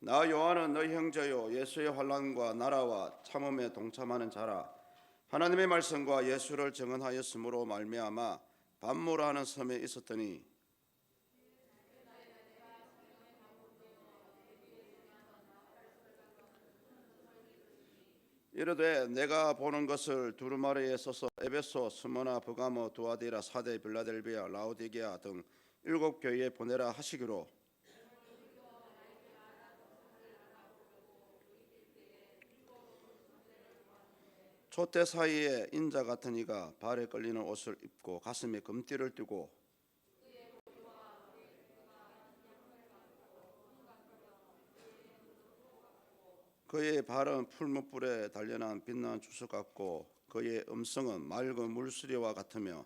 나 요한은 너희 형제요 예수의 환난과 나라와 참음에 동참하는 자라. 하나님의 말씀과 예수를 증언하였으므로 말미암아 반모라 하는 섬에 있었더니 이르되 내가 보는 것을 두루마리에 써서 에베소, 스모나, 버가모, 두아디라, 사데, 빌라델비아, 라오디게아 등 7교회에 보내라 하시기로 촛대 사이에 인자 같은 이가 발에 끌리는 옷을 입고 가슴에 금띠를 띠고 그의 발은 풀무불에 단련한 빛나는 주석 같고 그의 음성은 맑은 물수리와 같으며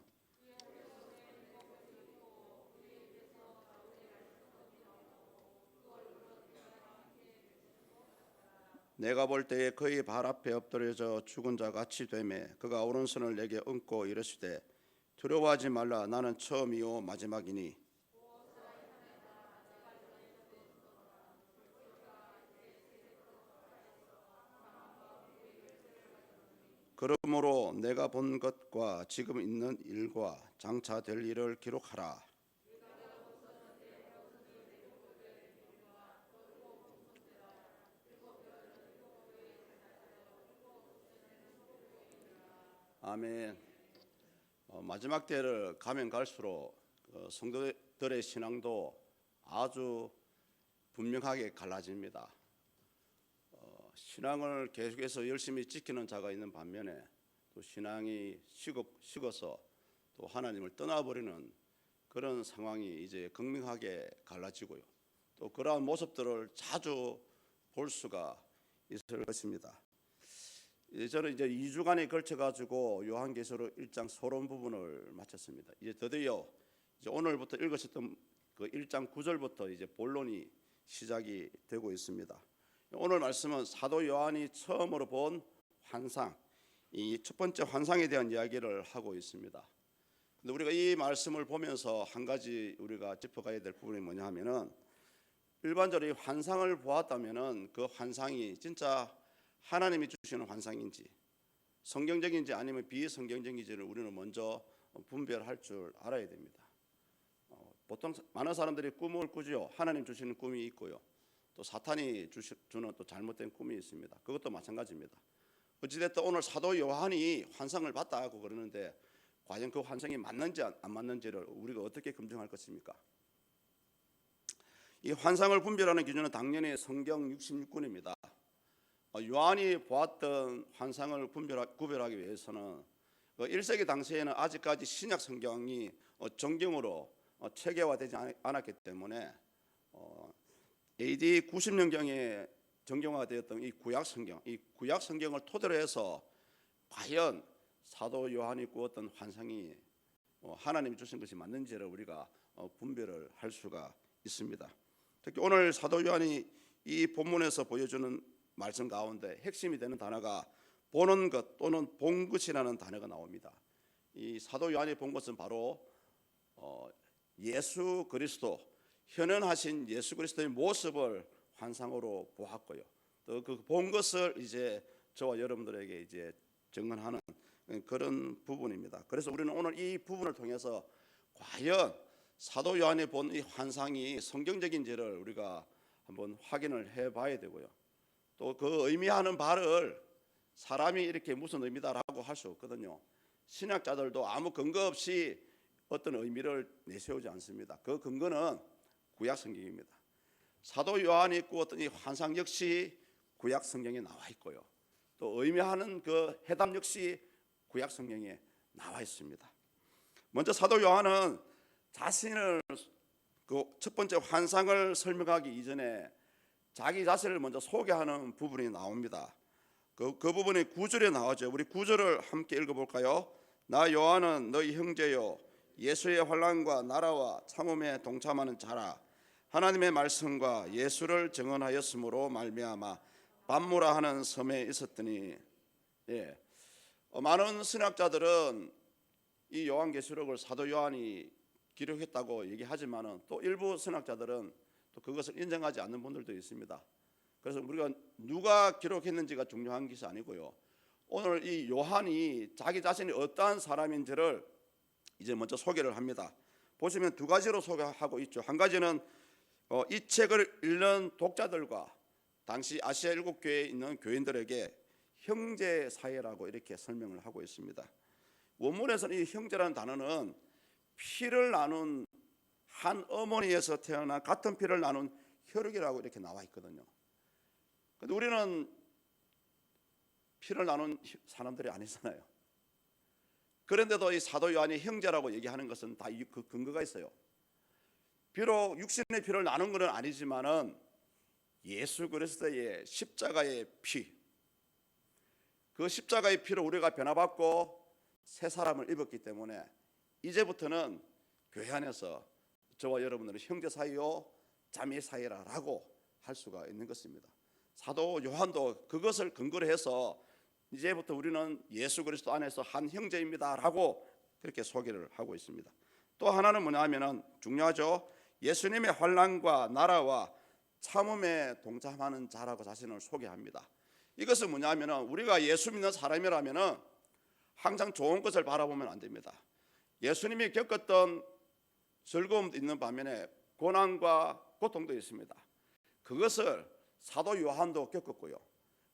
내가 볼 때에 그의 발 앞에 엎드려져 죽은 자 같이 되매 그가 오른손을 내게 얹고 이르시되 두려워하지 말라 나는 처음이요 마지막이니 그러므로 내가 본 것과 지금 있는 일과 장차 될 일을 기록하라. 아멘. 마지막 때를 가면 갈수록 성도들의 신앙도 아주 분명하게 갈라집니다. 신앙을 계속해서 열심히 지키는 자가 있는 반면에 또 신앙이 식어서 또 하나님을 떠나버리는 그런 상황이 이제 극명하게 갈라지고요. 또 그러한 모습들을 자주 볼 수가 있을 것입니다. 저는 이제 2주간에 걸쳐 가지고 요한계시록 1장 서론 부분을 마쳤습니다. 이제 드디어 이제 오늘부터 읽으셨던 그 1장 9절부터 이제 본론이 시작이 되고 있습니다. 오늘 말씀은 사도 요한이 처음으로 본 환상, 이 첫 번째 환상에 대한 이야기를 하고 있습니다. 근데 우리가 이 말씀을 보면서 한 가지 우리가 짚어가야 될 부분이 뭐냐 하면은 일반적으로 이 환상을 보았다면은 그 환상이 진짜 하나님이 주시는 환상인지 성경적인지 아니면 비성경적인지를 우리는 먼저 분별할 줄 알아야 됩니다. 보통 많은 사람들이 꿈을 꾸지요. 하나님 주시는 꿈이 있고요. 또 사탄이 주는 또 잘못된 꿈이 있습니다. 그것도 마찬가지입니다. 어찌됐든 오늘 사도 요한이 환상을 봤다 하고 그러는데 과연 그 환상이 맞는지 안 맞는지를 우리가 어떻게 검증할 것입니까? 이 환상을 분별하는 기준은 당연히 성경 66권입니다. 요한이 보았던 환상을 구별하기 위해서는 1세기 당시에는 아직까지 신약 성경이 정경으로 체계화되지 않았기 때문에 AD 90년경에 정경화가 되었던 이 구약 성경을 토대로 해서 과연 사도 요한이 꾸었던 환상이 하나님이 주신 것이 맞는지를 우리가 분별을 할 수가 있습니다. 특히 오늘 사도 요한이 이 본문에서 보여주는 말씀 가운데 핵심이 되는 단어가 보는 것 또는 본 것이라는 단어가 나옵니다. 이 사도 요한이 본 것은 바로 예수 그리스도, 현현하신 예수 그리스도의 모습을 환상으로 보았고요. 또 그 본 것을 이제 저와 여러분들에게 이제 증언하는 그런 부분입니다. 그래서 우리는 오늘 이 부분을 통해서 과연 사도 요한이 본 이 환상이 성경적인지를 우리가 한번 확인을 해봐야 되고요. 또 그 의미하는 바를 사람이 이렇게 무슨 의미다라고 할 수 없거든요. 신학자들도 아무 근거 없이 어떤 의미를 내세우지 않습니다. 그 근거는 구약 성경입니다. 사도 요한이 꾸었던 이 환상 역시 구약 성경에 나와 있고요. 또 의미하는 그 해답 역시 구약 성경에 나와 있습니다. 먼저 사도 요한은 자신을 그 첫 번째 환상을 설명하기 이전에 자기 자신을 먼저 소개하는 부분이 나옵니다. 그 부분이 9절에 나오죠. 우리 9절을 함께 읽어볼까요? 나 요한은 너희 형제요 예수의 환난과 나라와 참음에 동참하는 자라. 하나님의 말씀과 예수를 증언하였으므로 말미암아 반모라 하는 섬에 있었더니 많은 신학자들은 이 요한계시록을 사도 요한이 기록했다고 얘기하지만은 또 일부 신학자들은 또 그것을 인정하지 않는 분들도 있습니다. 그래서 우리가 누가 기록했는지가 중요한 것이 아니고요. 오늘 이 요한이 자기 자신이 어떠한 사람인지를 이제 먼저 소개를 합니다. 보시면 두 가지로 소개하고 있죠. 한 가지는 이 책을 읽는 독자들과 당시 아시아 일곱 교회에 있는 교인들에게 형제 사이라고 이렇게 설명을 하고 있습니다. 원문에서는 이 형제라는 단어는 피를 나눈 한 어머니에서 태어난 같은 피를 나눈 혈육이라고 이렇게 나와 있거든요. 근데 우리는 피를 나눈 사람들이 아니잖아요. 그런데도 이 사도 요한이 형제라고 얘기하는 것은 다 그 근거가 있어요. 비록 육신의 피를 나눈 것은 아니지만은 예수 그리스도의 십자가의 피, 그 십자가의 피로 우리가 변화받고 새 사람을 입었기 때문에 이제부터는 교회 안에서 저와 여러분들은 형제 사이요 자매 사이라고 할 수가 있는 것입니다. 사도 요한도 그것을 근거로 해서 이제부터 우리는 예수 그리스도 안에서 한 형제입니다라고 그렇게 소개를 하고 있습니다. 또 하나는 뭐냐면은 중요하죠. 예수님의 환난과 나라와 참음에 동참하는 자라고 자신을 소개합니다. 이것은 뭐냐면은 우리가 예수 믿는 사람이라면은 항상 좋은 것을 바라보면 안 됩니다. 예수님이 겪었던 즐거움도 있는 반면에 고난과 고통도 있습니다. 그것을 사도 요한도 겪었고요.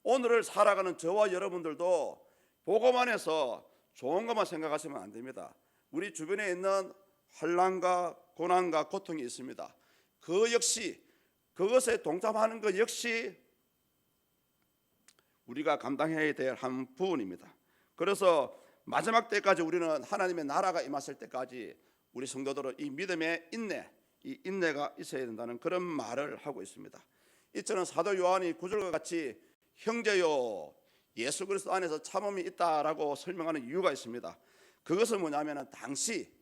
오늘을 살아가는 저와 여러분들도 복음 안에서 좋은 것만 생각하시면 안 됩니다. 우리 주변에 있는 환난과 고난과 고통이 있습니다. 그 역시 그것에 동참하는 것 역시 우리가 감당해야 될 한 부분입니다. 그래서 마지막 때까지 우리는 하나님의 나라가 임하실 때까지 우리 성도들은 이 믿음의 인내, 이 인내가 있어야 된다는 그런 말을 하고 있습니다. 이처럼 사도 요한이 구절과 같이 형제요 예수 그리스도 안에서 참음이 있다라고 설명하는 이유가 있습니다. 그것은 뭐냐면 당시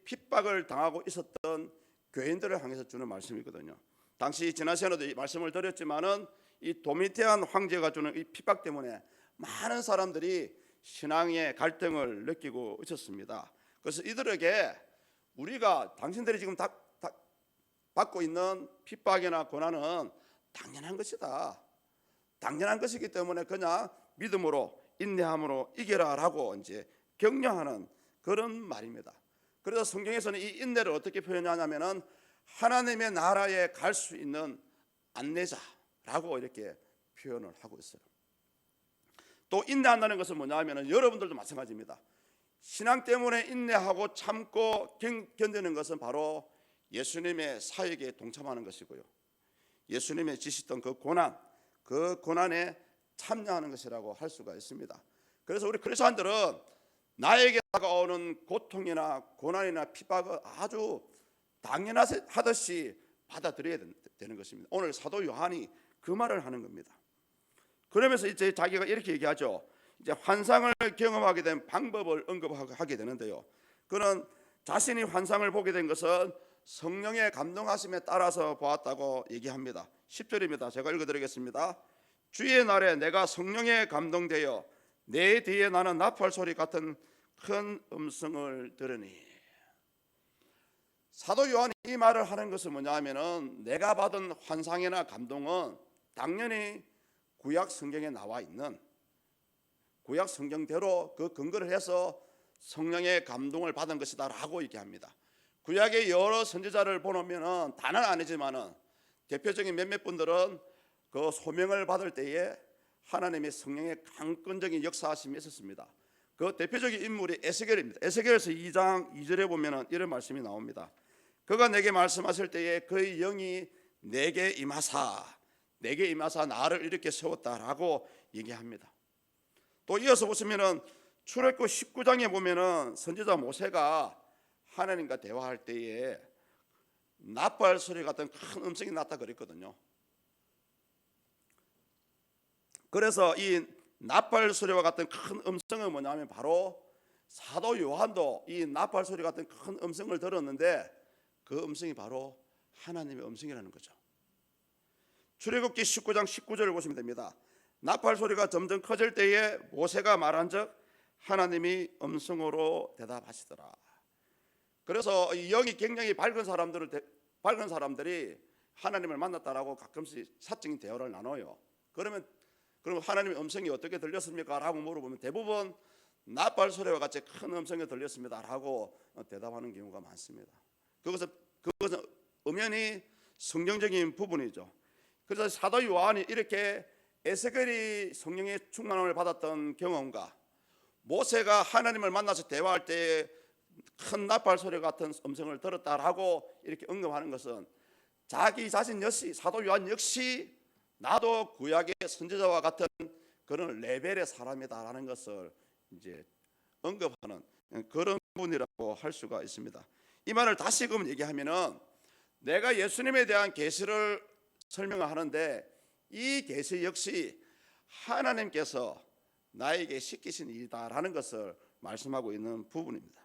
핍박을 당하고 있었던 교인들을 향해서 주는 말씀이거든요. 당시 지난 시간에도 말씀을 드렸지만은 이 도미티안 황제가 주는 이 핍박 때문에 많은 사람들이 신앙의 갈등을 느끼고 있었습니다. 그래서 이들에게 우리가 당신들이 지금 다 받고 있는 핍박이나 고난은 당연한 것이다. 당연한 것이기 때문에 그냥 믿음으로 인내함으로 이겨라라고 이제 격려하는 그런 말입니다. 그래서 성경에서는 이 인내를 어떻게 표현하냐면은 하나님의 나라에 갈 수 있는 안내자라고 이렇게 표현을 하고 있어요. 또 인내한다는 것은 뭐냐면은 여러분들도 마찬가지입니다. 신앙 때문에 인내하고 참고 견디는 것은 바로 예수님의 사역에 동참하는 것이고요. 예수님의 지시던 그 고난에 참여하는 것이라고 할 수가 있습니다. 그래서 우리 그리스도인들은 나에게 다가오는 고통이나 고난이나 핍박을 아주 당연하듯이 받아들여야 되는 것입니다. 오늘 사도 요한이 그 말을 하는 겁니다. 그러면서 이제 자기가 이렇게 얘기하죠. 이제 환상을 경험하게 된 방법을 언급하게 되는데요. 그는 자신이 환상을 보게 된 것은 성령의 감동하심에 따라서 보았다고 얘기합니다. 10절입니다. 제가 읽어드리겠습니다. 주의 날에 내가 성령에 감동되어 내 뒤에 나는 나팔 소리 같은 큰 음성을 들으니. 사도 요한이 이 말을 하는 것은 뭐냐면은 내가 받은 환상이나 감동은 당연히 구약 성경에 나와 있는 구약 성경대로 그 근거를 해서 성령의 감동을 받은 것이다라고 얘기합니다. 구약의 여러 선지자를 보면은 다는 아니지만은 대표적인 몇몇 분들은 그 소명을 받을 때에 하나님의 성령의 강권적인 역사하심이 있었습니다. 그 대표적인 인물이 에스겔입니다. 에스겔에서 2장 2절에 보면은 이런 말씀이 나옵니다. 그가 내게 말씀하실 때에 그의 영이 내게 임하사 나를 이렇게 세웠다라고 얘기합니다. 또 이어서 보시면은 출애굽 19장에 보면은 선지자 모세가 하나님과 대화할 때에 나팔 소리 같은 큰 음성이 났다 그랬거든요. 그래서 이 나팔 소리와 같은 큰 음성은 뭐냐면 바로 사도 요한도 이 나팔 소리 같은 큰 음성을 들었는데 그 음성이 바로 하나님의 음성이라는 거죠. 출애굽기 19장 19절을 보시면 됩니다. 나팔 소리가 점점 커질 때에 모세가 말한즉 하나님이 음성으로 대답하시더라. 그래서 이 영이 굉장히 밝은 사람들이 하나님을 만났다라고 가끔씩 사적인 대화를 나눠요. 그럼 하나님의 음성이 어떻게 들렸습니까? 라고 물어보면 대부분 나팔 소리와 같이 큰 음성이 들렸습니다 라고 대답하는 경우가 많습니다. 그것은 엄연히 성경적인 부분이죠. 그래서 사도 요한이 이렇게 에스겔이 성령의 충만함을 받았던 경험과 모세가 하나님을 만나서 대화할 때 큰 나팔 소리 같은 음성을 들었다라고 이렇게 언급하는 것은 자기 자신 역시, 사도 요한 역시 나도 구약의 선지자와 같은 그런 레벨의 사람이다라는 것을 이제 언급하는 그런 분이라고 할 수가 있습니다. 이 말을 다시금 얘기하면은 내가 예수님에 대한 계시를 설명을 하는데 이 계시 역시 하나님께서 나에게 시키신 일이다라는 것을 말씀하고 있는 부분입니다.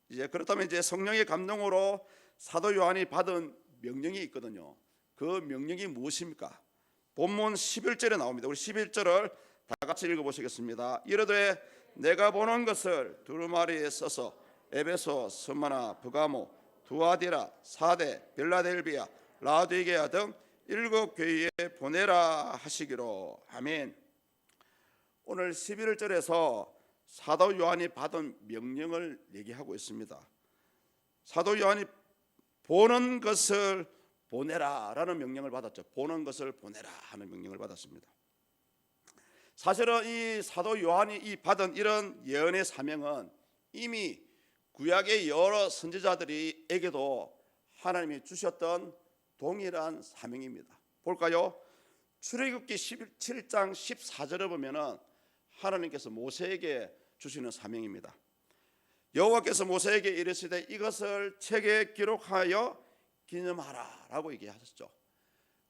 이제 그렇다면 이제 성령의 감동으로 사도 요한이 받은 명령이 있거든요. 그 명령이 무엇입니까? 본문 11절에 나옵니다. 우리 11절을 다 같이 읽어보시겠습니다. 이르되 내가 보는 것을 두루마리에 써서 에베소, 스무나, 브가모, 두아디라, 사대, 빌라델비아, 라오디게아 등 7교회에 보내라 하시기로. 아멘. 오늘 11절에서 사도 요한이 받은 명령을 얘기하고 있습니다. 사도 요한이 보는 것을 보내라 라는 명령을 받았죠. 보는 것을 보내라 하는 명령을 받았습니다. 사실은 이 사도 요한이 이 받은 이런 예언의 사명은 이미 구약의 여러 선지자들에게도 하나님이 주셨던 동일한 사명입니다. 볼까요? 출애굽기 17장 14절을 보면은 하나님께서 모세에게 주시는 사명입니다. 여호와께서 모세에게 이르시되 이것을 책에 기록하여 기념하라 라고 얘기하셨죠.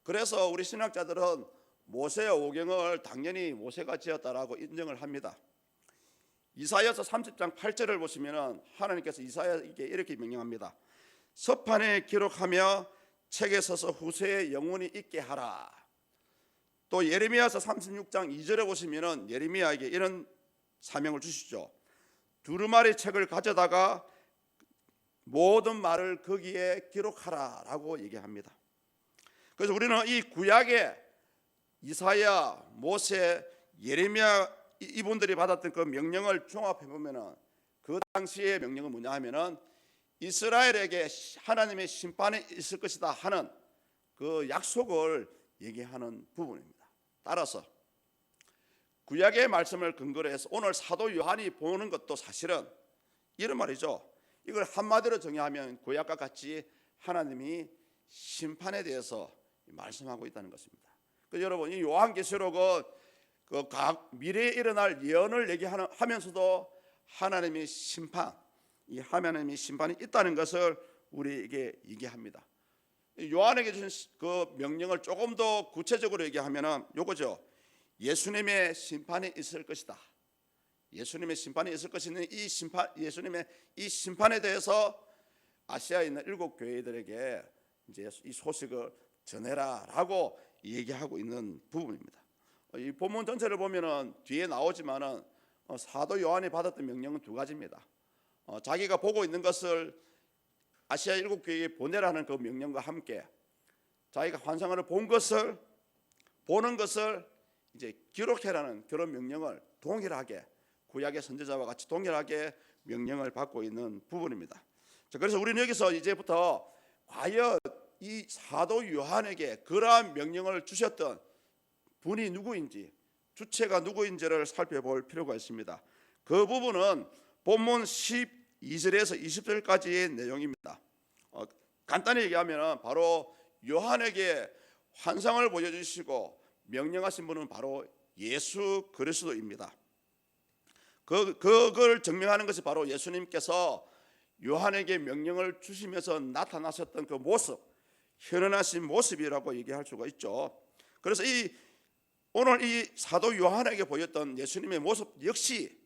그래서 우리 신학자들은 모세의 오경을 당연히 모세가 지었다라고 인정을 합니다. 이사야서 30장 8절을 보시면 하나님께서 이사야에게 이렇게 명령합니다. 서판에 기록하며 책에 써서 후세에 영원히 있게 하라. 또 예레미야서 36장 2절에 보시면 예레미야에게 이런 사명을 주시죠. 두루마리 책을 가져다가 모든 말을 거기에 기록하라 라고 얘기합니다. 그래서 우리는 이 구약의 이사야, 모세, 예레미야 이분들이 받았던 그 명령을 종합해 보면은 그 당시의 명령은 뭐냐 하면은 이스라엘에게 하나님의 심판이 있을 것이다 하는 그 약속을 얘기하는 부분입니다. 따라서 구약의 말씀을 근거로 해서 오늘 사도 요한이 보는 것도 사실은 이런 말이죠. 이걸 한마디로 정의하면 구약과 같이 하나님이 심판에 대해서 말씀하고 있다는 것입니다. 그래서 여러분 이 요한계시록은 그 미래에 일어날 예언을 얘기하면서도 하나님의 심판, 이 하나님의 심판이 있다는 것을 우리에게 얘기합니다. 요한에게 주신 그 명령을 조금 더 구체적으로 얘기하면은 요거죠. 예수님의 심판이 있을 것이다. 예수님의 심판이 있을 것이는 이 심판, 예수님의 이 심판에 대해서 아시아에 있는 7교회들에게 이제 이 소식을 전해라라고 얘기하고 있는 부분입니다. 이 본문 전체를 보면은 뒤에 나오지만은 사도 요한이 받았던 명령은 두 가지입니다. 자기가 보고 있는 것을 아시아 7교회에 보내라는 그 명령과 함께 자기가 환상을 본 것을 보는 것을 이제 기록해라는 그런 명령을 동일하게 구약의 선지자와 같이 동일하게 명령을 받고 있는 부분입니다. 자, 그래서 우리는 여기서 이제부터 과연 이 사도 요한에게 그러한 명령을 주셨던 분이 누구인지, 주체가 누구인지를 살펴볼 필요가 있습니다. 그 부분은 본문 12절에서 20절까지의 내용입니다. 간단히 얘기하면 바로 요한에게 환상을 보여주시고 명령하신 분은 바로 예수 그리스도입니다. 그걸 증명하는 것이 바로 예수님께서 요한에게 명령을 주시면서 나타나셨던 그 모습, 현현하신 모습이라고 얘기할 수가 있죠. 그래서 오늘 이 사도 요한에게 보였던 예수님의 모습 역시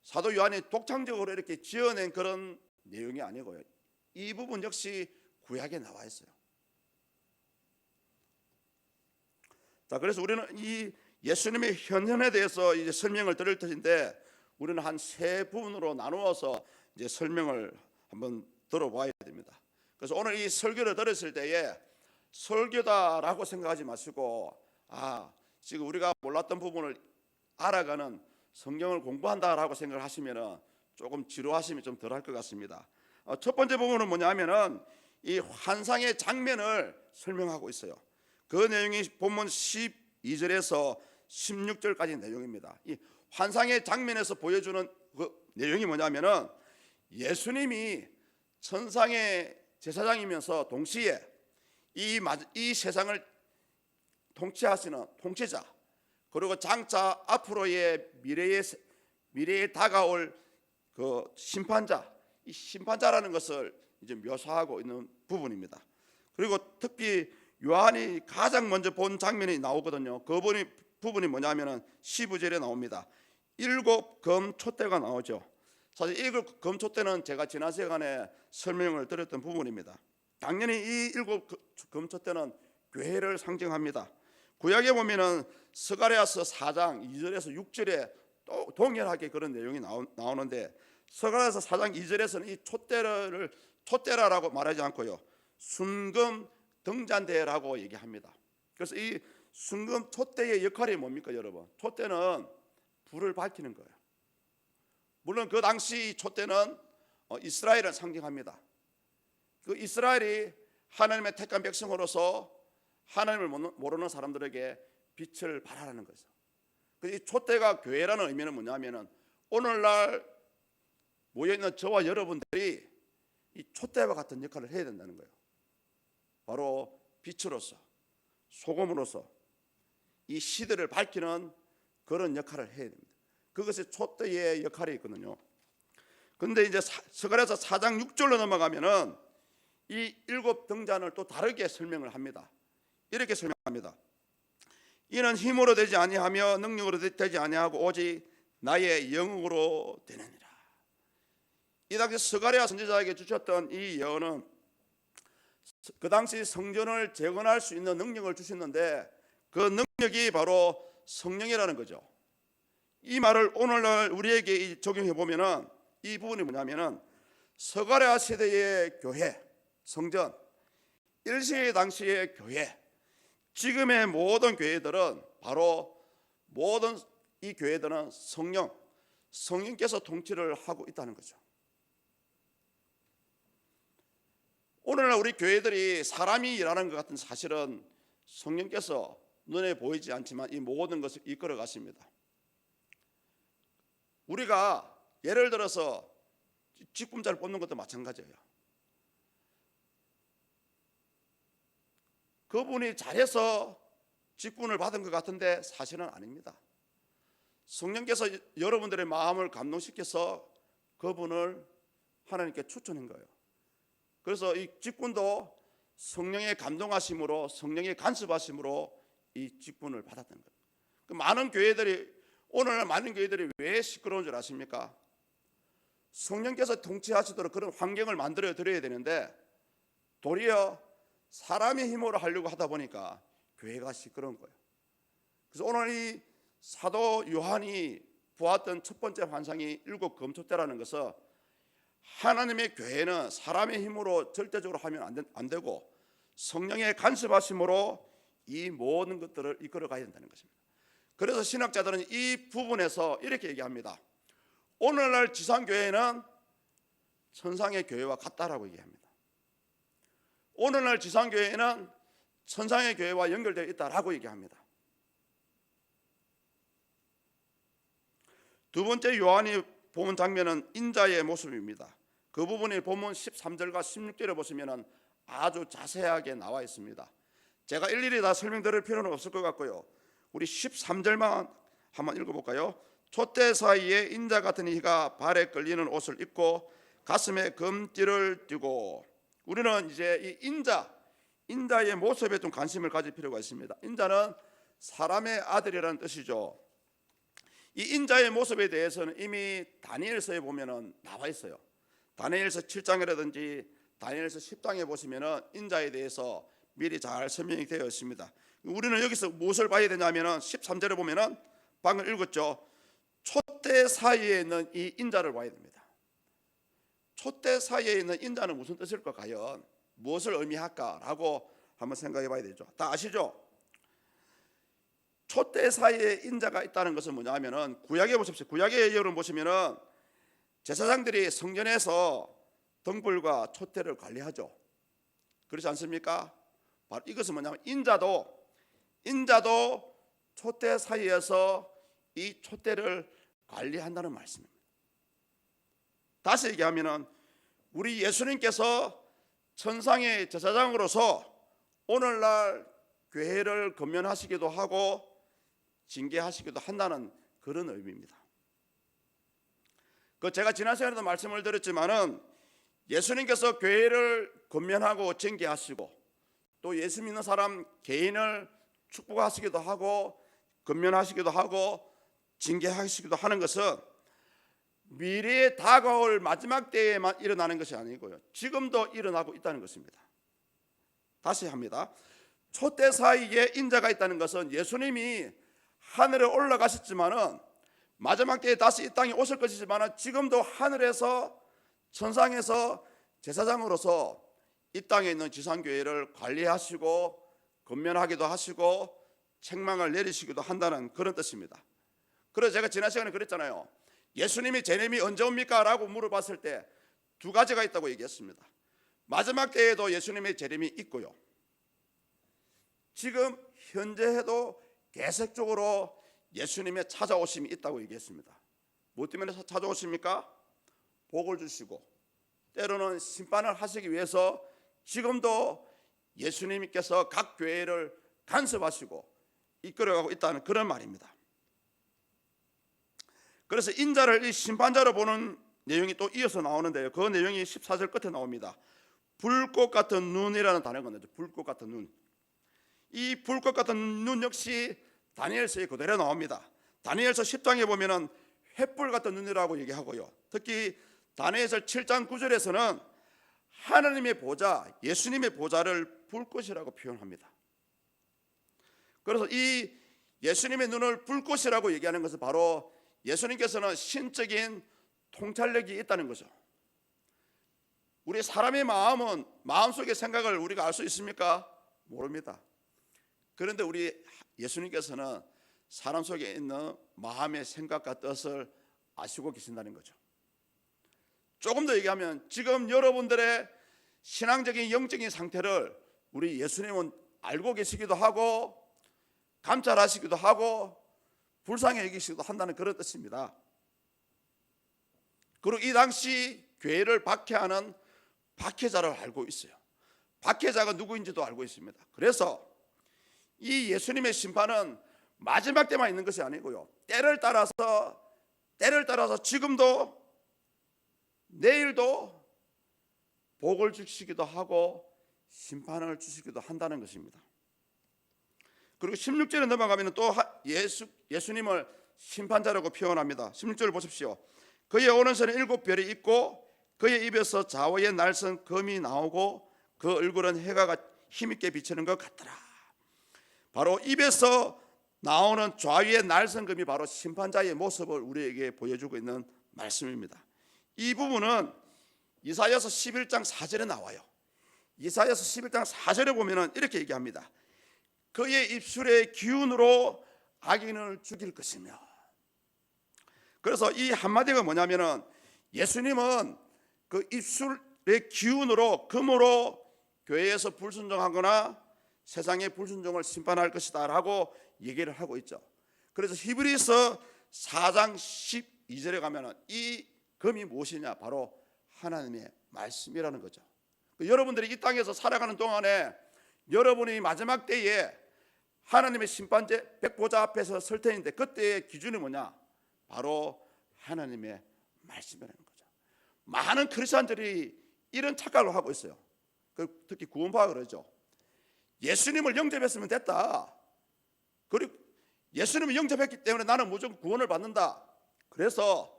사도 요한이 독창적으로 이렇게 지어낸 그런 내용이 아니고요. 이 부분 역시 구약에 나와 있어요. 자, 그래서 우리는 이 예수님의 현현에 대해서 이제 설명을 드릴 터인데 우리는 한 세 부분으로 나누어서 이제 설명을 한번 들어봐야 됩니다. 그래서 오늘 이 설교를 들었을 때에 설교다라고 생각하지 마시고 지금 우리가 몰랐던 부분을 알아가는 성경을 공부한다라고 생각을 하시면 조금 지루하심이 좀 덜할 것 같습니다. 첫 번째 부분은 뭐냐면은 이 환상의 장면을 설명하고 있어요. 그 내용이 본문 12절에서 16절까지 내용입니다. 이 환상의 장면에서 보여주는 그 내용이 뭐냐면은 예수님이 천상의 제사장이면서 동시에 이 세상을 통치하시는 통치자, 그리고 장차 앞으로의 미래에 다가올 그 심판자, 이 심판자라는 것을 이제 묘사하고 있는 부분입니다. 그리고 특히 요한이 가장 먼저 본 장면이 나오거든요. 그 부분이 뭐냐면은 15절에 나옵니다. 7 검촛대가 나오죠. 사실 7 검촛대는 제가 지난 시간에 설명을 드렸던 부분입니다. 당연히 이 7 검촛대는 교회를 상징합니다. 구약에 보면은 스가랴서 4장 2절에서 6절에 또 동일하게 그런 내용이 나오는데, 스가랴서 4장 2절에서는 이 촛대라라고 말하지 않고요, 순금 등잔대라고 얘기합니다. 그래서 이 순금 촛대의 역할이 뭡니까 여러분? 촛대는 불을 밝히는 거예요. 물론 그 당시 촛대는 이스라엘을 상징합니다. 그 이스라엘이 하나님의 택한 백성으로서 하나님을 모르는 사람들에게 빛을 발하라는 거죠. 이 촛대가 교회라는 의미는 뭐냐면은 오늘날 모여있는 저와 여러분들이 이 촛대와 같은 역할을 해야 된다는 거예요. 바로 빛으로서, 소금으로서 이 시대를 밝히는 그런 역할을 해야 됩니다. 그것이 촛대의 역할이 있거든요. 근데 이제 스가랴서 4장 6절로 넘어가면은 이 7 등잔을 또 다르게 설명을 합니다. 이렇게 설명합니다. 이는 힘으로 되지 아니하며 능력으로 되지 아니하고 오직 나의 영으로 되느니라. 이 당시 스가랴 선지자에게 주셨던 이 예언은 그 당시 성전을 재건할 수 있는 능력을 주셨는데, 그 능력이 바로 성령이라는 거죠. 이 말을 오늘날 우리에게 적용해 보면은 이 부분이 뭐냐면은 스가랴 세대의 교회, 성전, 1세기 당시의 교회, 지금의 모든 교회들은 바로 모든 이 교회들은 성령께서 통치를 하고 있다는 거죠. 오늘날 우리 교회들이 사람이 일하는 것 같은 사실은 성령께서 눈에 보이지 않지만 이 모든 것을 이끌어 가십니다. 우리가 예를 들어서 직분자를 뽑는 것도 마찬가지예요. 그분이 잘해서 직분을 받은 것 같은데 사실은 아닙니다. 성령께서 여러분들의 마음을 감동시켜서 그분을 하나님께 추천한 거예요. 그래서 이 직분도 성령의 감동하심으로, 성령의 간섭하심으로 이 직분을 받았던 거예요. 오늘날 많은 교회들이 왜 시끄러운 줄 아십니까? 성령께서 통치하시도록 그런 환경을 만들어 드려야 되는데 도리어 사람의 힘으로 하려고 하다 보니까 교회가 시끄러운 거예요. 그래서 오늘 이 사도 요한이 보았던 첫 번째 환상이 7 검촛대라는 것은 하나님의 교회는 사람의 힘으로 절대적으로 하면 안 되고 성령의 간섭하심으로 이 모든 것들을 이끌어 가야 된다는 것입니다. 그래서 신학자들은 이 부분에서 이렇게 얘기합니다. 오늘날 지상교회는 천상의 교회와 같다라고 얘기합니다. 오늘날 지상교회는 천상의 교회와 연결되어 있다라고 얘기합니다. 두 번째 요한이 본 장면은 인자의 모습입니다. 그 부분이 본문 13절과 16절에 보시면 아주 자세하게 나와 있습니다. 제가 일일이 다 설명드릴 필요는 없을 것 같고요, 우리 13절만 한번 읽어볼까요? 촛대 사이에 인자 같은 이가 발에 끌리는 옷을 입고 가슴에 금띠를 띠고. 우리는 이제 이 인자의 모습에 좀 관심을 가질 필요가 있습니다. 인자는 사람의 아들이라는 뜻이죠. 이 인자의 모습에 대해서는 이미 다니엘서에 보면은 나와 있어요. 다니엘서 7장이라든지 다니엘서 10장에 보시면은 인자에 대해서 미리 잘 설명이 되어 있습니다. 우리는 여기서 무엇을 봐야 되냐면은 13절에 보면은 방금 읽었죠. 촛대 사이에 있는 이 인자를 봐야 됩니다. 촛대 사이에 있는 인자는 무슨 뜻일까? 과연 무엇을 의미할까라고 한번 생각해 봐야 되죠. 다 아시죠? 촛대 사이에 인자가 있다는 것은 뭐냐 하면은 구약에 보십시오. 구약의 예를 보시면은 제사장들이 성전에서 등불과 촛대를 관리하죠. 그렇지 않습니까? 바로 이것은 뭐냐면 인자도 촛대 사이에서 이 촛대를 관리한다는 말씀입니다. 다시 얘기하면은 우리 예수님께서 천상의 제사장으로서 오늘날 교회를 검면하시기도 하고 징계하시기도 한다는 그런 의미입니다. 제가 지난 시간에도 말씀을 드렸지만은 예수님께서 교회를 검면하고 징계하시고 또 예수 믿는 사람 개인을 축복하시기도 하고 검면하시기도 하고 징계하시기도 하는 것은 미래에 다가올 마지막 때에만 일어나는 것이 아니고요, 지금도 일어나고 있다는 것입니다. 다시 합니다. 촛대 사이에 인자가 있다는 것은 예수님이 하늘에 올라가셨지만은 마지막 때에 다시 이 땅에 오실 것이지만은 지금도 하늘에서 천상에서 제사장으로서 이 땅에 있는 지상교회를 관리하시고 검면하기도 하시고 책망을 내리시기도 한다는 그런 뜻입니다. 그래서 제가 지난 시간에 그랬잖아요. 예수님이 재림이 언제 옵니까? 라고 물어봤을 때 두 가지가 있다고 얘기했습니다. 마지막 때에도 예수님의 재림이 있고요, 지금 현재에도 계속적으로 예수님의 찾아오심이 있다고 얘기했습니다. 뭐 때문에 찾아오십니까? 복을 주시고 때로는 심판을 하시기 위해서 지금도 예수님께서 각 교회를 간섭하시고 이끌어가고 있다는 그런 말입니다. 그래서 인자를 이 심판자로 보는 내용이 또 이어서 나오는데요, 그 내용이 14절 끝에 나옵니다. 불꽃 같은 눈이라는 단어가 나오죠. 불꽃 같은 눈. 이 불꽃 같은 눈 역시 다니엘서에 그대로 나옵니다. 다니엘서 10장에 보면은 횃불 같은 눈이라고 얘기하고요, 특히 다니엘서 7장 9절에서는 하나님의 보좌, 예수님의 보좌를 불꽃이라고 표현합니다. 그래서 이 예수님의 눈을 불꽃이라고 얘기하는 것은 바로 예수님께서는 신적인 통찰력이 있다는 거죠. 우리 사람의 마음은 마음속의 생각을 우리가 알 수 있습니까? 모릅니다. 그런데 우리 예수님께서는 사람 속에 있는 마음의 생각과 뜻을 아시고 계신다는 거죠. 조금 더 얘기하면 지금 여러분들의 신앙적인 영적인 상태를 우리 예수님은 알고 계시기도 하고 감찰하시기도 하고 불쌍히 여기시기도 한다는 그런 뜻입니다. 그리고 이 당시 교회를 박해하는 박해자를 알고 있어요. 박해자가 누구인지도 알고 있습니다. 그래서 이 예수님의 심판은 마지막 때만 있는 것이 아니고요, 때를 따라서 지금도 내일도 복을 주시기도 하고 심판을 주시기도 한다는 것입니다. 그리고 16절에 넘어가면 또 예수님을 심판자라고 표현합니다. 16절을 보십시오. 그의 오른손에 7별이 있고 그의 입에서 좌우의 날선 검이 나오고 그 얼굴은 해가 힘있게 비치는 것 같더라. 바로 입에서 나오는 좌우의 날선 검이 바로 심판자의 모습을 우리에게 보여주고 있는 말씀입니다. 이 부분은 이사야서 11장 4절에 나와요. 이사야서 11장 4절에 보면 이렇게 얘기합니다. 그의 입술의 기운으로 악인을 죽일 것이며. 그래서 이 한마디가 뭐냐면은 예수님은 그 입술의 기운으로 금으로 교회에서 불순종하거나 세상의 불순종을 심판할 것이다 라고 얘기를 하고 있죠. 그래서 히브리서 4장 12절에 가면은 이 금이 무엇이냐, 바로 하나님의 말씀이라는 거죠. 여러분들이 이 땅에서 살아가는 동안에 여러분이 마지막 때에 하나님의 심판제 백보자 앞에서 설 텐데 그때의 기준이 뭐냐, 바로 하나님의 말씀이라는 거죠. 많은 크리스천들이 이런 착각을 하고 있어요. 특히 구원파가 그러죠. 예수님을 영접했으면 됐다. 그리고 예수님을 영접했기 때문에 나는 무조건 구원을 받는다. 그래서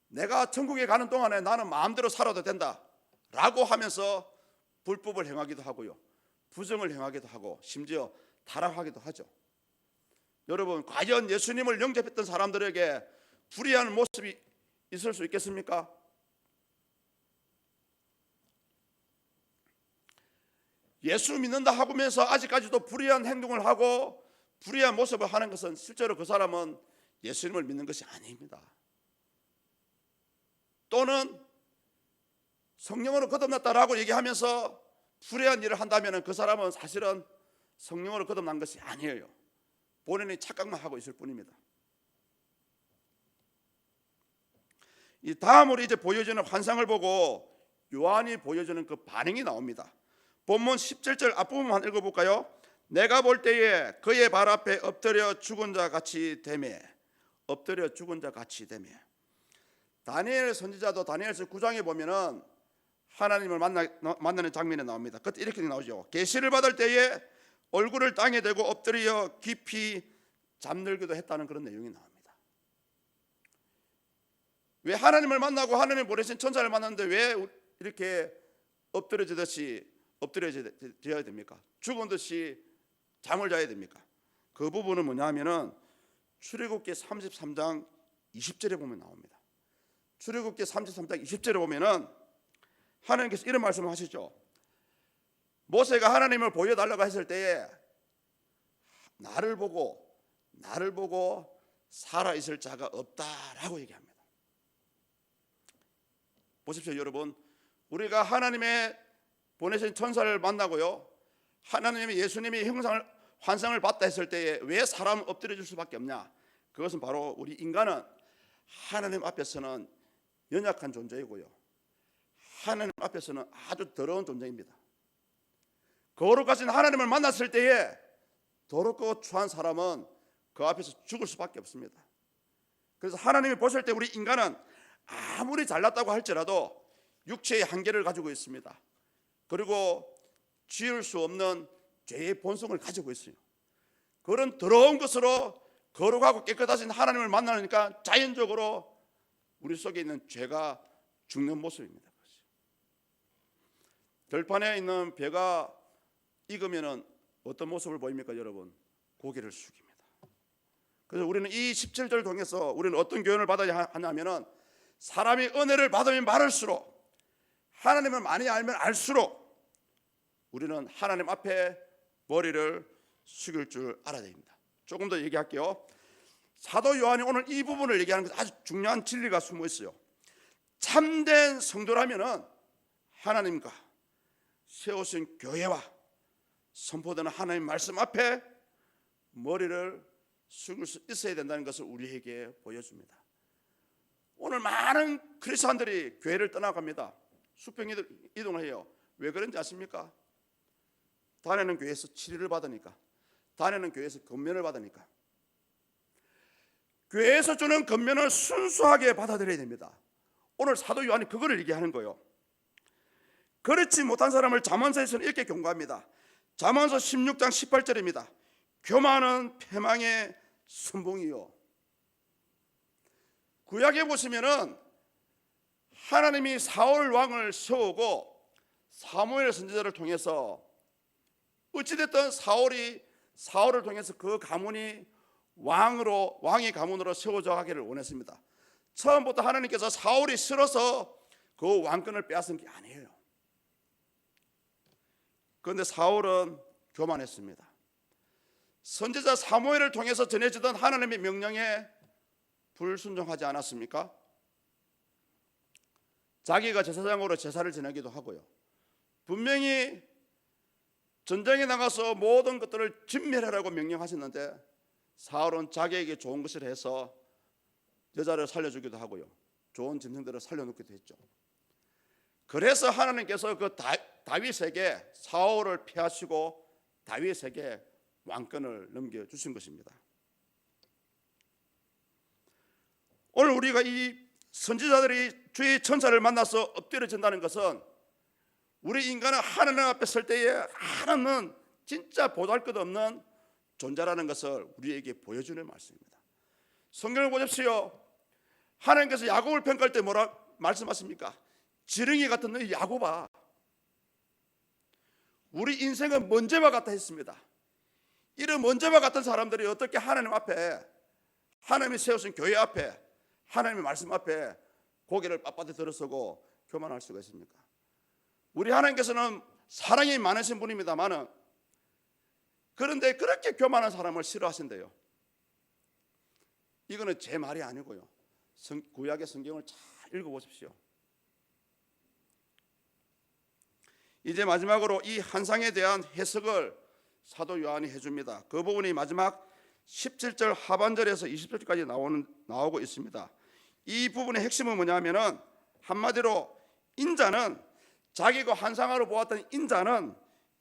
내가 천국에 가는 동안에 나는 마음대로 살아도 된다 라고 하면서 불법을 행하기도 하고요, 부정을 행하기도 하고 심지어 타락하기도 하죠. 여러분, 과연 예수님을 영접했던 사람들에게 불의한 모습이 있을 수 있겠습니까? 예수 믿는다 하면서 아직까지도 불의한 행동을 하고 불의한 모습을 하는 것은 실제로 그 사람은 예수님을 믿는 것이 아닙니다. 또는 성령으로 거듭났다라고 얘기하면서 불의한 일을 한다면 그 사람은 사실은 성령으로 거듭난 것이 아니에요. 본인이 착각만 하고 있을 뿐입니다. 이 다음으로 이제 보여지는 환상을 보고 요한이 보여주는 그 반응이 나옵니다. 본문 17절 앞부분만 읽어볼까요? 내가 볼 때에 그의 발 앞에 엎드려 죽은 자 같이 되매. 엎드려 죽은 자 같이 되매. 다니엘 선지자도 다니엘서 9장에 보면은 하나님을 만나는 장면이 나옵니다. 그때 이렇게 나오죠. 계시를 받을 때에 얼굴을 땅에 대고 엎드려 깊이 잠들기도 했다는 그런 내용이 나옵니다. 왜 하나님을 만나고 하나님 보내신 천사를 만났는데 왜 이렇게 엎드려져야 됩니까? 죽은 듯이 잠을 자야 됩니까? 그 부분은 뭐냐 하면은 출애굽기 33장 20절에 보면 나옵니다. 출애굽기 33장 20절에 보면은 하나님께서 이런 말씀을 하시죠. 모세가 하나님을 보여달라고 했을 때에 나를 보고 살아있을 자가 없다라고 얘기합니다. 보십시오 여러분, 우리가 하나님의 보내신 천사를 만나고요, 하나님의 예수님이 환상을 봤다 했을 때에 왜 사람을 엎드려 줄 수밖에 없냐? 그것은 바로 우리 인간은 하나님 앞에서는 연약한 존재이고요, 하나님 앞에서는 아주 더러운 존재입니다. 거룩하신 하나님을 만났을 때에 더럽고 추한 사람은 그 앞에서 죽을 수밖에 없습니다. 그래서 하나님이 보실 때 우리 인간은 아무리 잘났다고 할지라도 육체의 한계를 가지고 있습니다. 그리고 지을 수 없는 죄의 본성을 가지고 있어요. 그런 더러운 것으로 거룩하고 깨끗하신 하나님을 만나니까 자연적으로 우리 속에 있는 죄가 죽는 모습입니다. 들판에 있는 배가 익으면 어떤 모습을 보입니까 여러분? 고개를 숙입니다. 그래서 우리는 이 17절을 통해서 우리는 어떤 교훈을 받아야 하냐면은 사람이 은혜를 받으면 받을수록, 하나님을 많이 알면 알수록 우리는 하나님 앞에 머리를 숙일 줄 알아야 됩니다. 조금 더 얘기할게요. 사도 요한이 오늘 이 부분을 얘기하는 것은 아주 중요한 진리가 숨어 있어요. 참된 성도라면은 하나님과 세우신 교회와 선포되는 하나님 말씀 앞에 머리를 숙일 수 있어야 된다는 것을 우리에게 보여줍니다. 오늘 많은 크리스찬들이 교회를 떠나갑니다. 수평 이동을 해요. 왜 그런지 아십니까? 다니는 교회에서 치료를 받으니까, 다니는 교회에서 권면을 받으니까. 교회에서 주는 권면을 순수하게 받아들여야 됩니다. 오늘 사도 요한이 그거를 얘기하는 거예요. 그렇지 못한 사람을 잠언서에서는 이렇게 경고합니다. 잠언서 16장 18절입니다. 교만은 패망의 선봉이요. 구약에 보시면은 하나님이 사울 왕을 세우고 사무엘 선지자를 통해서 어찌됐든 사울을 통해서 그 가문이 왕의 가문으로 세워져 가기를 원했습니다. 처음부터 하나님께서 사울이 싫어서 그 왕권을 빼앗은 게 아니에요. 그런데 사울은 교만했습니다. 선지자 사무엘을 통해서 전해지던 하나님의 명령에 불순종하지 않았습니까? 자기가 제사장으로 제사를 지내기도 하고요. 분명히 전쟁에 나가서 모든 것들을 진멸하라고 명령하셨는데 사울은 자기에게 좋은 것을 해서 여자를 살려주기도 하고요, 좋은 짐승들을 살려놓기도 했죠. 그래서 하나님께서 그 다윗에게 사울을 피하시고 다윗에게 왕권을 넘겨주신 것입니다. 오늘 우리가 이 선지자들이 주의 천사를 만나서 엎드려진다는 것은 우리 인간은 하나님 앞에 설 때에 하나님은 진짜 보잘것없는 존재라는 것을 우리에게 보여주는 말씀입니다. 성경을 보십시오. 하나님께서 야곱을 평가할 때 뭐라 말씀하십니까? 지렁이 같은 너희 야곱아, 우리 인생은 먼지와 같다 했습니다. 이런 먼지와 같은 사람들이 어떻게 하나님 앞에, 하나님이 세우신 교회 앞에, 하나님의 말씀 앞에 고개를 빳빳이 들어서고 교만할 수가 있습니까? 우리 하나님께서는 사랑이 많으신 분입니다만은, 그런데 그렇게 교만한 사람을 싫어하신대요. 이거는 제 말이 아니고요, 구약의 성경을 잘 읽어보십시오. 이제 마지막으로 이 환상에 대한 해석을 사도 요한이 해줍니다. 그 부분이 마지막 17절 하반절에서 20절까지 나오고 있습니다. 이 부분의 핵심은 뭐냐면은, 한마디로 인자는, 자기가 환상으로 보았던 인자는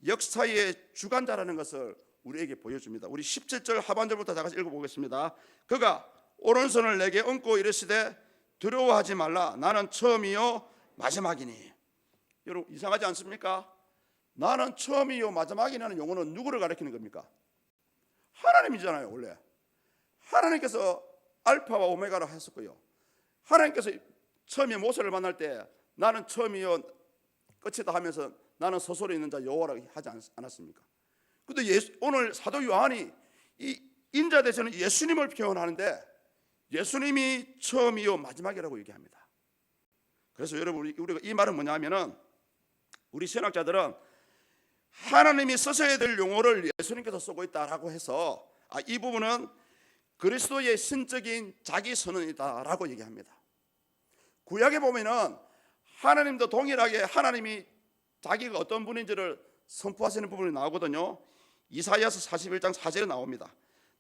역사의 주관자라는 것을 우리에게 보여줍니다. 우리 17절 하반절부터 다 같이 읽어보겠습니다. 그가 오른손을 내게 얹고 이르시되 두려워하지 말라, 나는 처음이요 마지막이니. 여러분, 이상하지 않습니까? 나는 처음이요 마지막이라는 용어는 누구를 가리키는 겁니까? 하나님이잖아요. 원래 하나님께서 알파와 오메가라 했었고요, 하나님께서 처음에 모세를 만날 때 나는 처음이요 끝이다 하면서 나는 스스로 있는 자 여호와라고 하지 않았습니까? 그런데 오늘 사도 요한이 이 인자 대신에 예수님을 표현하는데, 예수님이 처음이요 마지막이라고 얘기합니다. 그래서 여러분, 우리가 이 말은 뭐냐면은, 우리 신학자들은 하나님이 쓰셔야 될 용어를 예수님께서 쓰고 있다라고 해서 이 부분은 그리스도의 신적인 자기 선언이다라고 얘기합니다. 구약에 보면은 하나님도 동일하게 하나님이 자기가 어떤 분인지를 선포하시는 부분이 나오거든요. 이사야서 41장 4절에 나옵니다.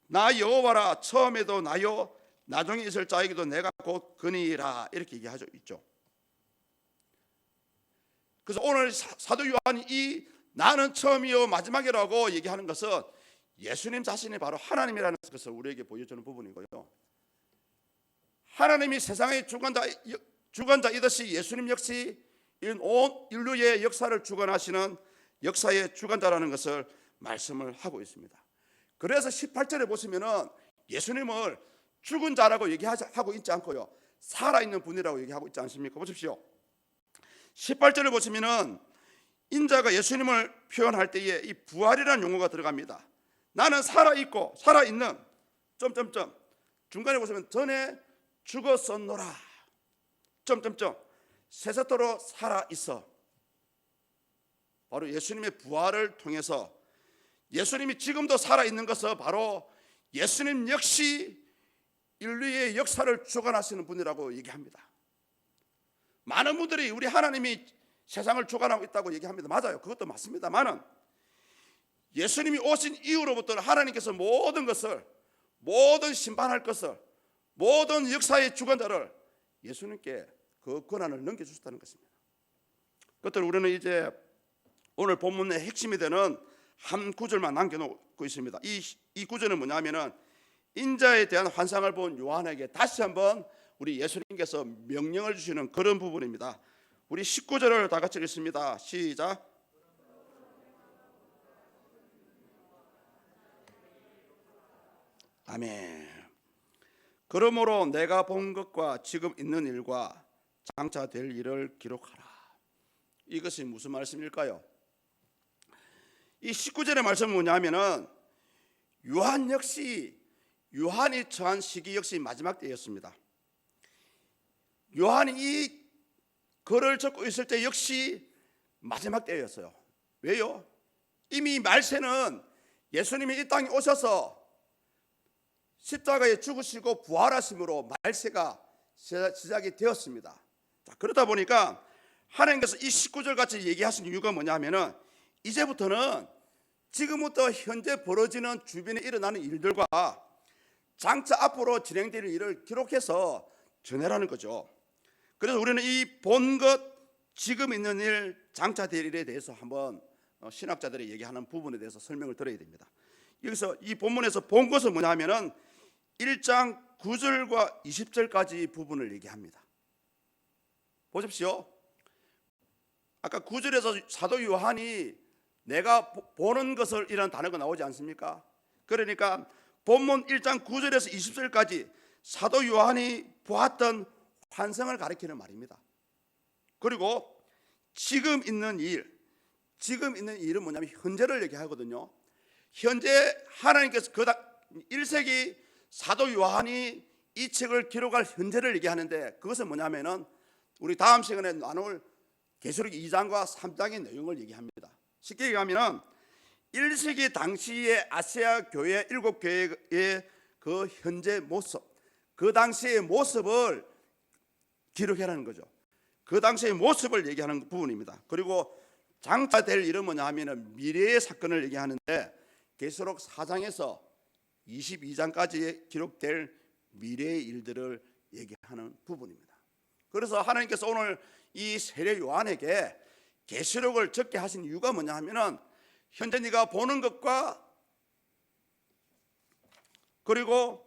나 여호와라, 처음에도 나요 나중에 있을 자에게도 내가 곧 그니라, 이렇게 얘기하죠 있죠. 그래서 오늘 사도 요한이 이 나는 처음이요 마지막이라고 얘기하는 것은 예수님 자신이 바로 하나님이라는 것을 우리에게 보여주는 부분이고요, 하나님이 세상의 주관자이듯이 예수님 역시 온 인류의 역사를 주관하시는 역사의 주관자라는 것을 말씀을 하고 있습니다. 그래서 18절에 보시면은 예수님을 죽은 자라고 얘기하고 있지 않고요, 살아있는 분이라고 얘기하고 있지 않습니까? 보십시오. 18절을 보시면은 인자가 예수님을 표현할 때에 이 부활이라는 용어가 들어갑니다. 나는 살아있고 살아있는 점점점, 중간에 보시면 전에 죽었었노라 점점점, 세세토록 살아있어. 바로 예수님의 부활을 통해서 예수님이 지금도 살아있는 것은 바로 예수님 역시 인류의 역사를 주관하시는 분이라고 얘기합니다. 많은 분들이 우리 하나님이 세상을 주관하고 있다고 얘기합니다. 맞아요, 그것도 맞습니다만은 예수님이 오신 이후로부터 하나님께서 모든 것을, 모든 심판할 것을, 모든 역사의 주관자를 예수님께 그 권한을 넘겨주셨다는 것입니다. 그것들 우리는 이제 오늘 본문의 핵심이 되는 한 구절만 남겨놓고 있습니다. 이 구절은 뭐냐면은, 인자에 대한 환상을 본 요한에게 다시 한번 우리 예수님께서 명령을 주시는 그런 부분입니다. 우리 19절을 다 같이 읽습니다. 시작. 아멘. 그러므로 내가 본 것과 지금 있는 일과 장차 될 일을 기록하라. 이것이 무슨 말씀일까요? 이 19절의 말씀은 뭐냐면은, 요한 역시 요한이 처한 시기 역시 마지막 때였습니다. 요한이 이 글을 적고 있을 때 역시 마지막 때였어요. 왜요? 이미 말세는 예수님이 이 땅에 오셔서 십자가에 죽으시고 부활하심으로 말세가 시작이 되었습니다. 자, 그러다 보니까 하나님께서 이 19절 같이 얘기하신 이유가 뭐냐면은, 이제부터는 지금부터 현재 벌어지는 주변에 일어나는 일들과 장차 앞으로 진행될 일을 기록해서 전해라는 거죠. 그래서 우리는 이 본 것, 지금 있는 일, 장차 될 일에 대해서 한번 신학자들이 얘기하는 부분에 대해서 설명을 드려야 됩니다. 여기서 이 본문에서 본 것은 뭐냐면은 1장 9절과 20절까지 부분을 얘기합니다. 보십시오. 아까 9절에서 사도 요한이 내가 보는 것을 이라는 단어가 나오지 않습니까? 그러니까 본문 1장 9절에서 20절까지 사도 요한이 보았던 환상을 가리키는 말입니다. 그리고 지금 있는 일, 지금 있는 일은 뭐냐면 현재를 얘기하거든요. 현재 하나님께서 1세기 사도 요한이 이 책을 기록할 현재를 얘기하는데, 그것은 뭐냐면은 우리 다음 시간에 나눌 계시록 2장과 3장의 내용을 얘기합니다. 쉽게 얘기하면 1세기 당시의 아시아 교회 7교회의 그 현재 모습, 그 당시의 모습을 기록해라는 거죠. 그 당시의 모습을 얘기하는 부분입니다. 그리고 장차 될 일은 뭐냐 하면은 미래의 사건을 얘기하는데 계시록 4장에서 22장까지 기록될 미래의 일들을 얘기하는 부분입니다. 그래서 하나님께서 오늘 이 세례 요한에게 계시록을 적게 하신 이유가 뭐냐 하면은 현재 네가 보는 것과 그리고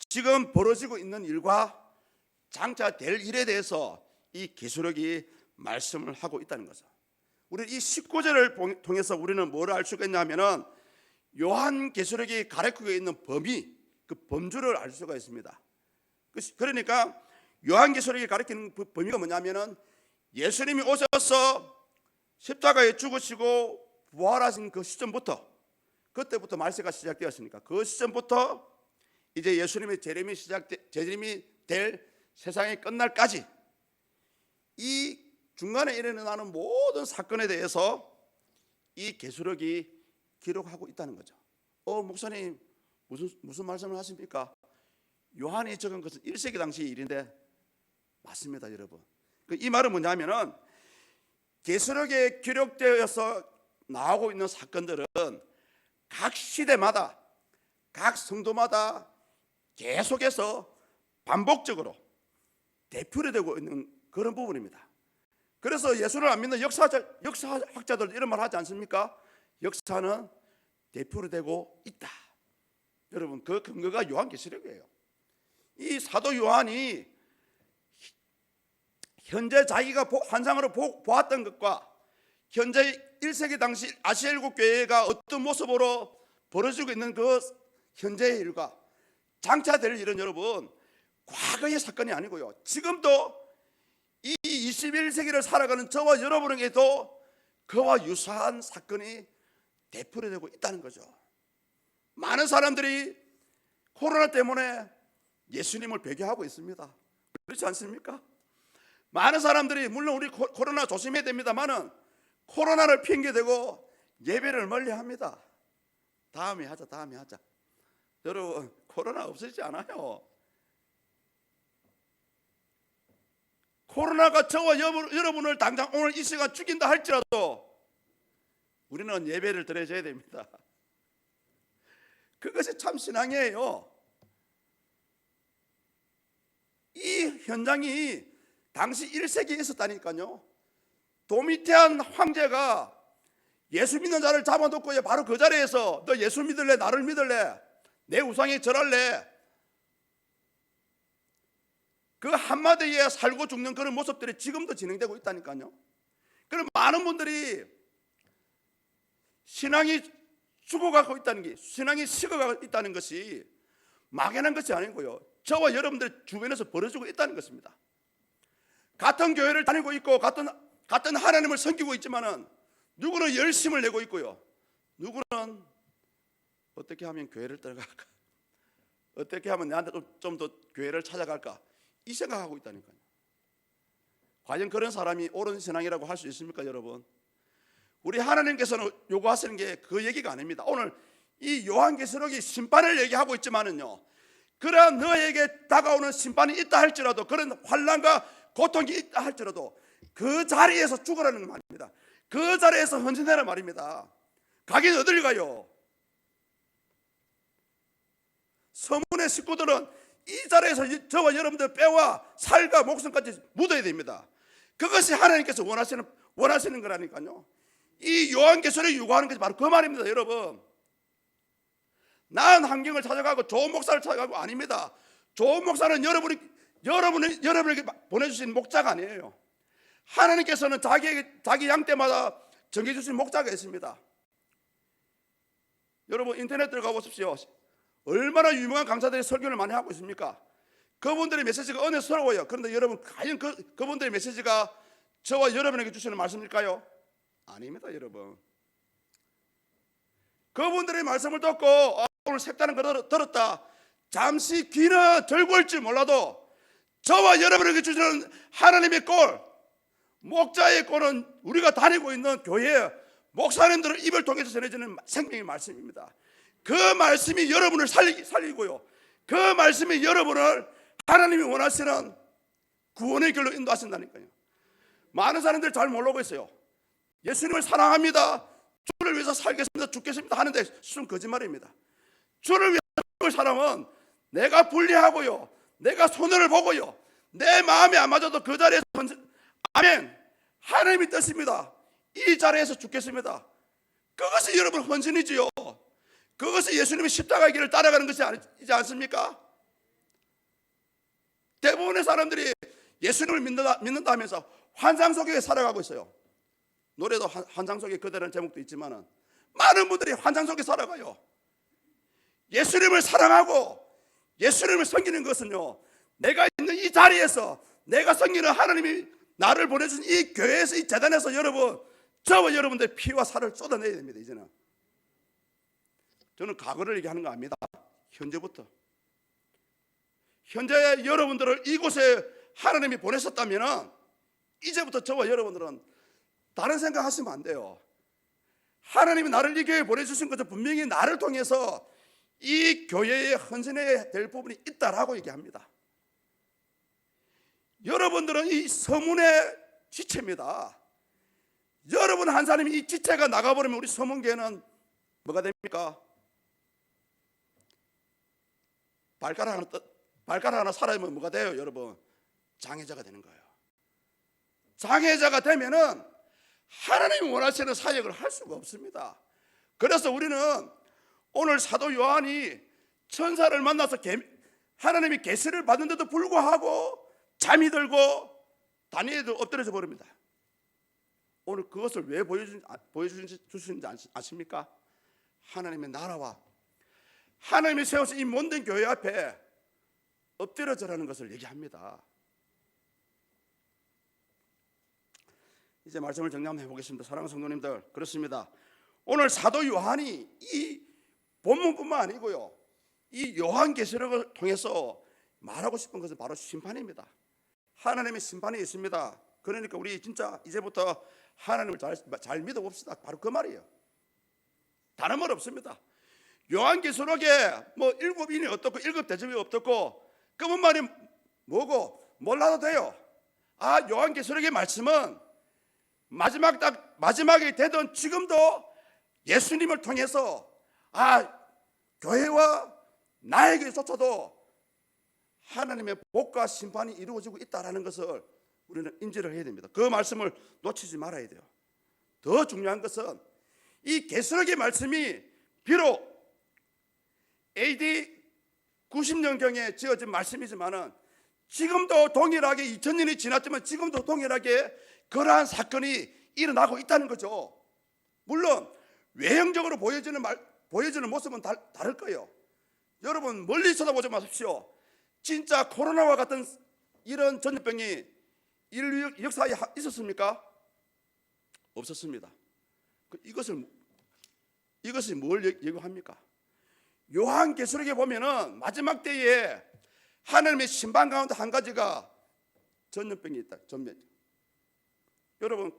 지금 벌어지고 있는 일과 장차 될 일에 대해서 이 계시록이 말씀을 하고 있다는 거죠. 우리 이 19절을 통해서 우리는 뭘 알 수가 있냐면은 요한 계시록이 가리키고 있는 범위, 그 범주를 알 수가 있습니다. 그러니까 요한 계시록이 가리키는 범위가 뭐냐면은 예수님이 오셔서 십자가에 죽으시고 부활하신 그 시점부터, 그때부터 말세가 시작되었으니까 그 시점부터 이제 예수님의 재림이 될 세상이 끝날까지 이 중간에 일어나는 모든 사건에 대해서 이 계시록이 기록하고 있다는 거죠. 목사님 무슨 말씀을 하십니까? 요한이 적은 것은 1세기 당시의 일인데 맞습니다, 여러분. 이 말은 뭐냐면은 계시록에 기록되어서 나오고 있는 사건들은 각 시대마다 각 성도마다 계속해서 반복적으로 되풀이되고 있는 그런 부분입니다. 그래서 예수를 안 믿는 역사학자들 이런 말 하지 않습니까? 역사는 되풀이되고 있다. 여러분, 그 근거가 요한계시록이에요. 이 사도 요한이 현재 자기가 환상으로 보았던 것과 현재 1세기 당시 아시아 7교회가 어떤 모습으로 벌어지고 있는 그 현재의 일과 장차 될 일은 여러분 과거의 사건이 아니고요, 지금도 이 21세기를 살아가는 저와 여러분에게도 그와 유사한 사건이 되풀이되고 있다는 거죠. 많은 사람들이 코로나 때문에 예수님을 배교하고 있습니다. 그렇지 않습니까? 많은 사람들이 물론 우리 코로나 조심해야 됩니다만은 코로나를 핑계대고 예배를 멀리합니다. 다음에 하자. 여러분, 코로나 없어지지 않아요. 코로나가 저와 여러분을 당장 오늘 이 시간 죽인다 할지라도 우리는 예배를 드려줘야 됩니다. 그것이 참 신앙이에요. 이 현장이 당시 1세기에 있었다니까요. 도미티안 황제가 예수 믿는 자를 잡아놓고 바로 그 자리에서 너 예수 믿을래? 나를 믿을래? 내 우상에 절할래? 그 한마디에 살고 죽는 그런 모습들이 지금도 진행되고 있다니까요. 그럼 많은 분들이 신앙이 죽어가고 있다는 게, 신앙이 식어가고 있다는 것이 막연한 것이 아니고요, 저와 여러분들 주변에서 벌어지고 있다는 것입니다. 같은 교회를 다니고 있고 같은 하나님을 섬기고 있지만은 누구는 열심을 내고 있고요, 누구는 어떻게 하면 교회를 떠나갈까, 어떻게 하면 내한테 좀 더 교회를 찾아갈까, 이 생각하고 있다니까요. 과연 그런 사람이 옳은 신앙이라고 할 수 있습니까, 여러분? 우리 하나님께서는 요구하시는 게 그 얘기가 아닙니다. 오늘 이 요한계시록이 심판을 얘기하고 있지만은요, 그러한 너에게 다가오는 심판이 있다 할지라도, 그런 환난과 고통이 있다 할지라도 그 자리에서 죽으라는 말입니다. 그 자리에서 헌신하라는 말입니다. 가긴 어딜 가요? 서문의 식구들은 이 자리에서 저와 여러분들 뼈와 살과 목숨까지 묻어야 됩니다. 그것이 하나님께서 원하시는 거라니까요. 이 요한계시록이 요구하는 것이 바로 그 말입니다, 여러분. 나은 환경을 찾아가고 좋은 목사를 찾아가고 아닙니다. 좋은 목사는 여러분에게 보내주신 목자가 아니에요. 하나님께서는 자기 양 때마다 정해주신 목자가 있습니다. 여러분 인터넷 들어가 보십시오. 얼마나 유명한 강사들이 설교를 많이 하고 있습니까? 그분들의 메시지가 은혜스러워요. 그런데 여러분, 과연 그분들의 메시지가 저와 여러분에게 주시는 말씀일까요? 아닙니다, 여러분. 그분들의 말씀을 듣고 오늘 색다른 걸 들었다, 잠시 귀는 덜골지 몰라도 저와 여러분에게 주시는 하나님의 꼴, 목자의 꼴은 우리가 다니고 있는 교회에 목사님들은 입을 통해서 전해지는 생명의 말씀입니다. 그 말씀이 여러분을 살리고요, 그 말씀이 여러분을 하나님이 원하시는 구원의 길로 인도하신다니까요. 많은 사람들 잘 모르고 있어요. 예수님을 사랑합니다, 주를 위해서 살겠습니다, 죽겠습니다 하는데 수는 거짓말입니다. 주를 위해서 죽을 사람은 내가 분리하고요, 내가 손해를 보고요, 내 마음이 안 맞아도 그 자리에서 아멘, 하나님의 뜻입니다, 이 자리에서 죽겠습니다, 그것이 여러분 헌신이지요. 그것이 예수님의 십자가의 길을 따라가는 것이지 않습니까? 대부분의 사람들이 예수님을 믿는다 하면서 환상 속에 살아가고 있어요. 노래도 환상 속에 그대라는 제목도 있지만 많은 분들이 환상 속에 살아가요. 예수님을 사랑하고 예수님을 섬기는 것은요, 내가 있는 이 자리에서 내가 섬기는 하나님이 나를 보내준 이 교회에서, 이 재단에서 저와 여러분들의 피와 살을 쏟아내야 됩니다. 이제는 저는 과거를 얘기하는 거 아닙니다. 현재부터. 현재 여러분들을 이곳에 하나님이 보내셨다면 이제부터 저와 여러분들은 다른 생각하시면 안 돼요. 하나님이 나를 이 교회에 보내주신 것은 분명히 나를 통해서 이 교회에 헌신해야 될 부분이 있다라고 얘기합니다. 여러분들은 이 서문의 지체입니다. 여러분 한 사람이 이 지체가 나가버리면 우리 서문교회는 뭐가 됩니까? 발가락 하나 사라지면 뭐가 돼요, 여러분? 장애자가 되는 거예요. 장애자가 되면은 하나님이 원하시는 사역을 할 수가 없습니다. 그래서 우리는 오늘 사도 요한이 천사를 만나서 하나님이 계시를 받는데도 불구하고 잠이 들고 다니엘도 엎드려져 버립니다. 오늘 그것을 왜 보여주시는지 아십니까? 하나님의 나라와 하나님이 세우신 이 모든 교회 앞에 엎드려져라는 것을 얘기합니다. 이제 말씀을 정리 한번 해보겠습니다. 사랑하는 성도님들, 그렇습니다. 오늘 사도 요한이 이 본문뿐만 아니고요, 이 요한계시록을 통해서 말하고 싶은 것은 바로 심판입니다. 하나님의 심판이 있습니다. 그러니까 우리 진짜 이제부터 하나님을 잘 믿어봅시다. 바로 그 말이에요. 다른 말 없습니다. 요한계시록에 뭐 7인이 어떻고 7대접이 어떻고 그분 말이 뭐고 몰라도 돼요. 요한계시록의 말씀은 마지막이 되던 지금도 예수님을 통해서 교회와 나에게조차도 하나님의 복과 심판이 이루어지고 있다는 것을 우리는 인지를 해야 됩니다. 그 말씀을 놓치지 말아야 돼요. 더 중요한 것은 이 계시록의 말씀이 비록 AD 90년경에 지어진 말씀이지만은 지금도 동일하게 2000년이 지났지만 지금도 동일하게 그러한 사건이 일어나고 있다는 거죠. 물론 외형적으로 보여지는 모습은 다를 거예요. 여러분 멀리 쳐다보지 마십시오. 진짜 코로나와 같은 이런 전염병이 인류 역사에 있었습니까? 없었습니다. 이것이 뭘 예고합니까? 요한계시록에 보면은 마지막 때에 하나님의 심판 가운데 한 가지가 전염병이 있다. 여러분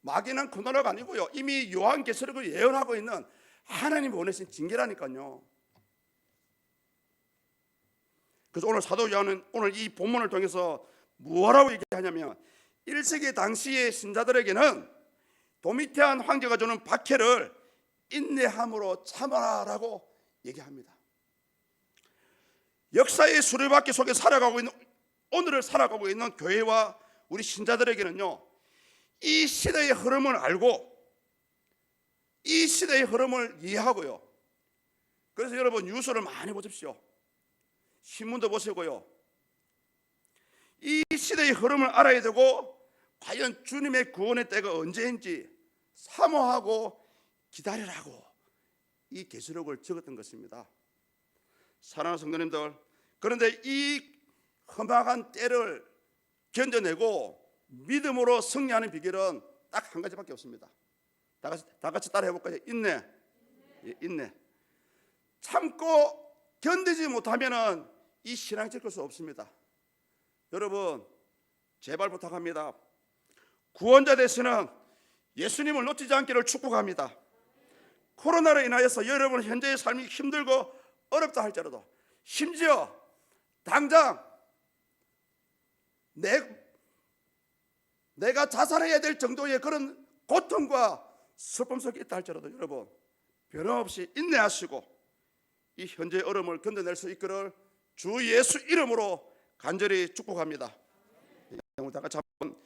막연한 코로나가 아니고요, 이미 요한계시록을 예언하고 있는 하나님이 보내신 징계라니까요. 그래서 오늘 사도 요한은 오늘 이 본문을 통해서 뭐라고 얘기하냐면 1세기 당시의 신자들에게는 도미티안 황제가 주는 박해를 인내함으로 참아라라고 얘기합니다. 역사의 수레바퀴 속에 오늘을 살아가고 있는 교회와 우리 신자들에게는요, 이 시대의 흐름을 알고 이 시대의 흐름을 이해하고요, 그래서 여러분 뉴스를 많이 보십시오. 신문도 보시고요, 이 시대의 흐름을 알아야 되고 과연 주님의 구원의 때가 언제인지 사모하고 기다리라고 이 계시록을 적었던 것입니다. 사랑하는 성도님들, 그런데 이 험악한 때를 견뎌내고 믿음으로 승리하는 비결은 딱 한 가지밖에 없습니다. 다 같이 따라 해볼까요? 인내. 인내. 참고 견디지 못하면은 이 신앙 지킬 수 없습니다. 여러분 제발 부탁합니다. 구원자 되시는 예수님을 놓치지 않기를 축복합니다. 코로나로 인하여서 여러분 현재의 삶이 힘들고 어렵다 할지라도, 심지어 당장 내가 자살해야 될 정도의 그런 고통과 슬픔 속에 있다 할지라도 여러분 변함없이 인내하시고 이 현재의 어려움을 견뎌낼 수 있기를 주 예수 이름으로 간절히 축복합니다. 오늘 다 같이 한번